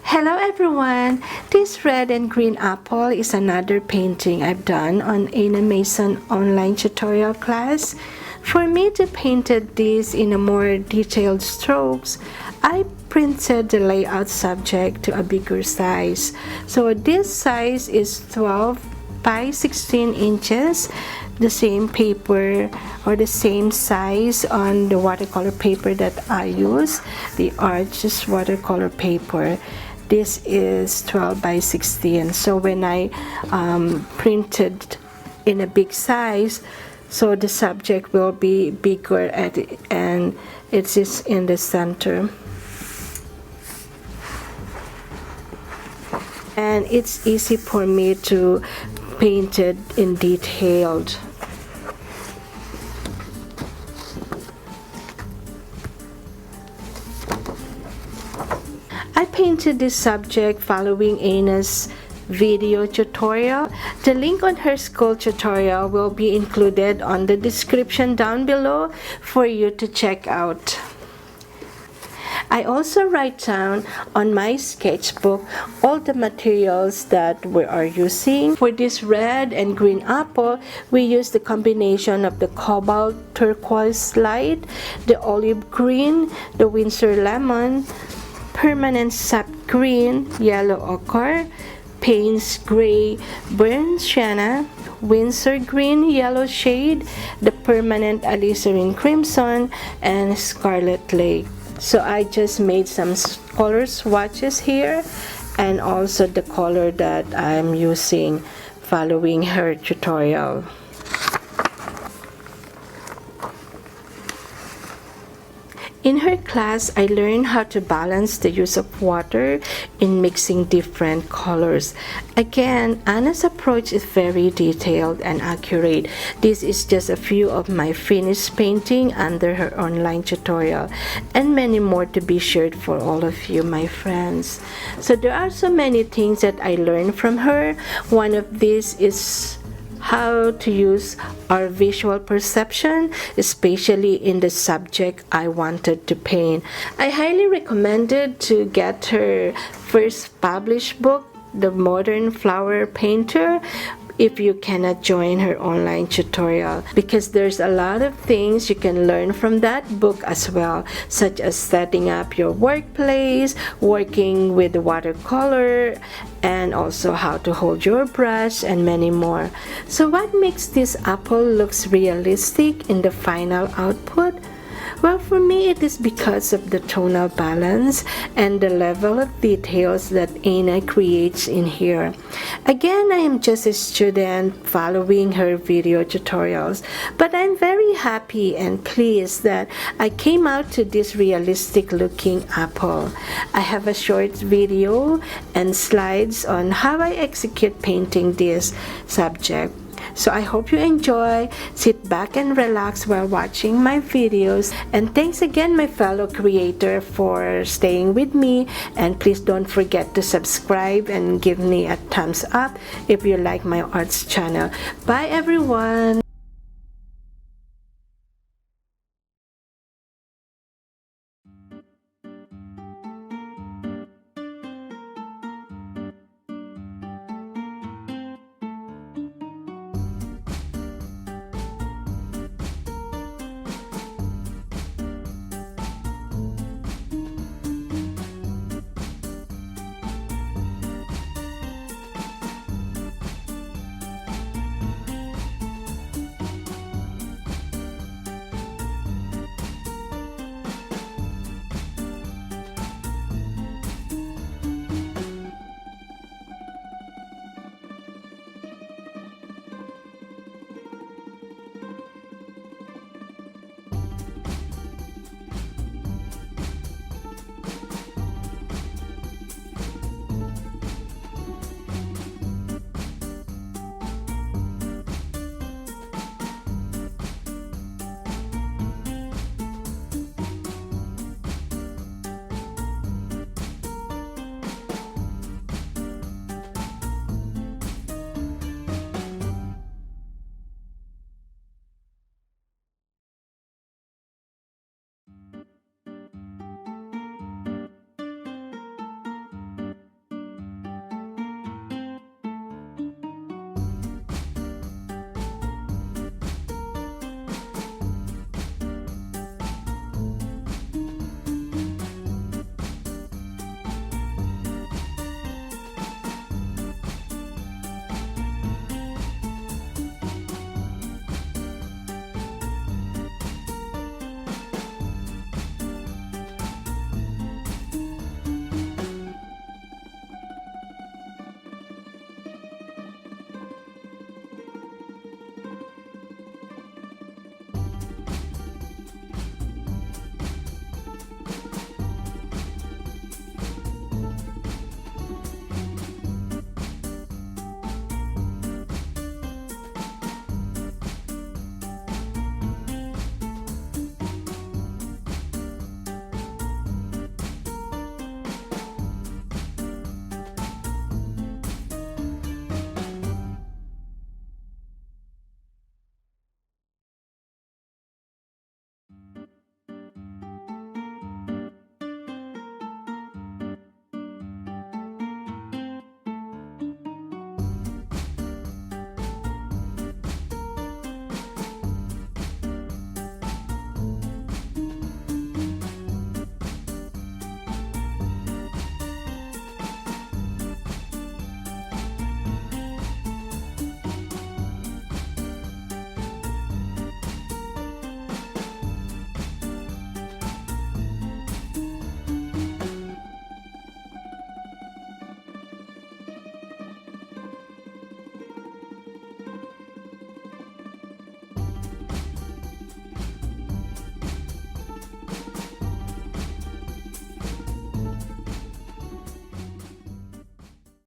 Hello everyone! This red and green apple is another painting I've done on AnnaMason online tutorial class. For me to paint this in a more detailed strokes, I printed the layout subject to a bigger size. So this size is 12 by 16 inches, the same paper or the same size on the watercolor paper that I use, the Arches watercolor paper. This is 12 by 16. So when I printed in a big size, so the subject will be bigger and it is in the center. And it's easy for me to paint it in detailed. I painted this subject following Anna's video tutorial. The link on her school tutorial will be included on the description down below for you to check out. I also write down on my sketchbook all the materials that we are using. For this red and green apple, we use the combination of the cobalt turquoise light, the olive green, the Winsor lemon, permanent sap green, yellow ochre, Payne's gray burnt sienna, Winsor green yellow shade, the permanent alizarin crimson, and scarlet lake. So I just made some color swatches here and also the color that I'm using following her tutorial. In her class, I learned how to balance the use of water in mixing different colors. Again, Anna's approach is very detailed and accurate. This is just a few of my finished painting under her online tutorial, and many more to be shared for all of you, my friends. So there are so many things that I learned from her. One of these is how to use our visual perception, especially in the subject I wanted to paint. I highly recommended to get her first published book, The Modern Flower Painter, if you cannot join her online tutorial, because there's a lot of things you can learn from that book as well, such as setting up your workplace, working with the watercolor, and also how to hold your brush, and many more. So what makes this apple looks realistic in the final output? Well, for me, it is because of the tonal balance and the level of details that Anna creates in here. Again, I am just a student following her video tutorials, but I'm very happy and pleased that I came out to this realistic looking apple. I have a short video and slides on how I execute painting this subject. So I hope you enjoy. Sit back and relax while watching my videos. And thanks again, my fellow creator, for staying with me. And please don't forget to subscribe and give me a thumbs up if you like my arts channel. Bye everyone.